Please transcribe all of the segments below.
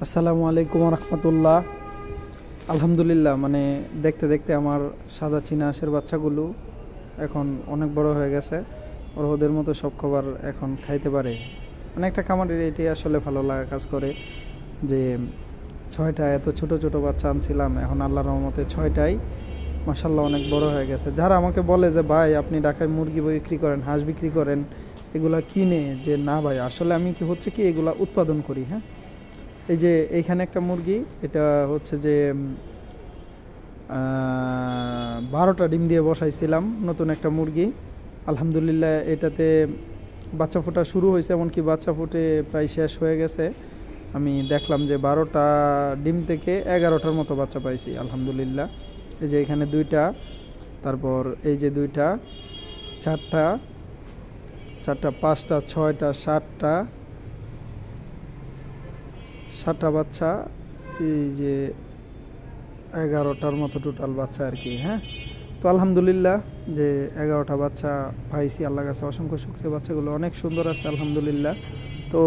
আসসালামু আলাইকুম রহমতুল্লাহ। আলহামদুলিল্লাহ, মানে দেখতে দেখতে আমার সাদা চীনা হাঁসের বাচ্চাগুলো এখন অনেক বড় হয়ে গেছে। ওদের মতো সব খাবার এখন খাইতে পারে। অনেকটা খামারের এটি আসলে ভালো লাগা কাজ করে যে 6টা এত ছোট ছোট বাচ্চা আনছিলাম, এখন আল্লাহর রহমতে 6টাই মাশাল্লাহ অনেক বড় হয়ে গেছে। যারা আমাকে বলে যে ভাই আপনি ঢাকায় মুরগি বিক্রি করেন, হাঁস বিক্রি করেন, এগুলা কিনে, যে না ভাই আসলে আমি কি হচ্ছে কি এগুলা উৎপাদন করি। হ্যাঁ, এই যে এইখানে একটা মুরগি, এটা হচ্ছে যে 12টা ডিম দিয়ে বসাইছিলাম, নতুন একটা মুরগি। আলহামদুলিল্লাহ এটাতে বাচ্চা ফোটা শুরু হয়েছে, এমনকি বাচ্চা ফুটে প্রায় শেষ হয়ে গেছে। আমি দেখলাম যে 12টা ডিম থেকে 11টার মতো বাচ্চা পাইছি আলহামদুলিল্লাহ। এই যে এখানে 2টা, তারপর এই যে 2টা, 4টা, 5টা, 6টা, 7টা বাচ্চা, এই যে 11টার মতো টোটাল বাচ্চা আর কি। হ্যাঁ, তো আলহামদুলিল্লাহ যে 11টা বাচ্চা পাইছি, আল্লাহ কাছে অসংখ্য শুকরিয়া। বাচ্চাগুলো অনেক সুন্দর আছে আলহামদুলিল্লাহ। তো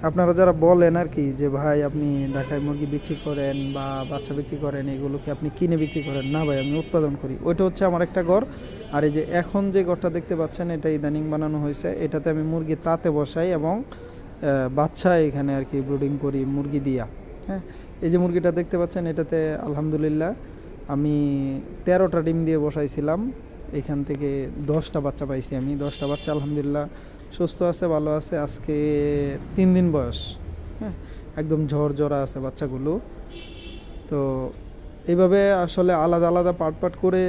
আপনারা যারা বলেন আর কি যে ভাই আপনি ঢাকায় মুরগি বিক্রি করেন বা বাচ্চা বিক্রি করেন, এগুলো কি আপনি কিনে বিক্রি করেন? না ভাই, আমি উৎপাদন করি। ওইটা হচ্ছে আমার একটা ঘর। আর এই যে এখন যে ঘরটা দেখতে পাচ্ছেন, এটা ইদানিং বানানো হয়েছে। এটাতে আমি মুরগি তাতে বসাই এবং বাচ্চা এখানে আর কি ব্রুডিং করি মুরগি দিয়া। হ্যাঁ, এই যে মুরগিটা দেখতে পাচ্ছেন, এটাতে আলহামদুলিল্লাহ আমি 13টা ডিম দিয়ে বসাইছিলাম। এখান থেকে 10টা বাচ্চা পাইছি আমি। 10টা বাচ্চা আলহামদুলিল্লাহ সুস্থ আছে, ভালো আছে। আজকে 3 দিন বয়স। হ্যাঁ, একদম ঝরঝরা আছে বাচ্চাগুলো। তো এইভাবে আসলে আলাদা আলাদা পার্ট পার্ট করে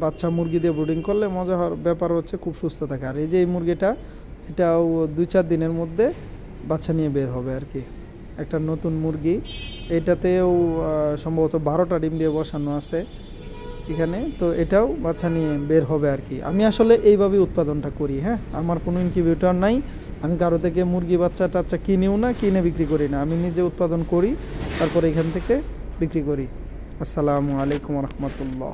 বাচ্চা মুরগি দিয়ে ব্রুডিং করলে মজা হওয়ার ব্যাপার হচ্ছে খুব সুস্থ থাকে। আর এই যে এই মুরগিটা, এটাও 2-4 দিনের মধ্যে বাচ্চা নিয়ে বের হবে আর কি। একটা নতুন মুরগি, এটাতেও সম্ভবত 12টা ডিম দিয়ে বসানো আছে এখানে। তো এটাও বাচ্চা নিয়ে বের হবে আর কি। আমি আসলে এইভাবে উৎপাদনটা করি। হ্যাঁ, আমার কোনো ইনকিউবেটর নাই, আমি কারো থেকে মুরগি বাচ্চা টাচ্চা কিনেও না, কিনে বিক্রি করি না, আমি নিজে উৎপাদন করি, তারপর এখান থেকে বিক্রি করি। আসসালামু আলাইকুম রহমতুল্লাহ।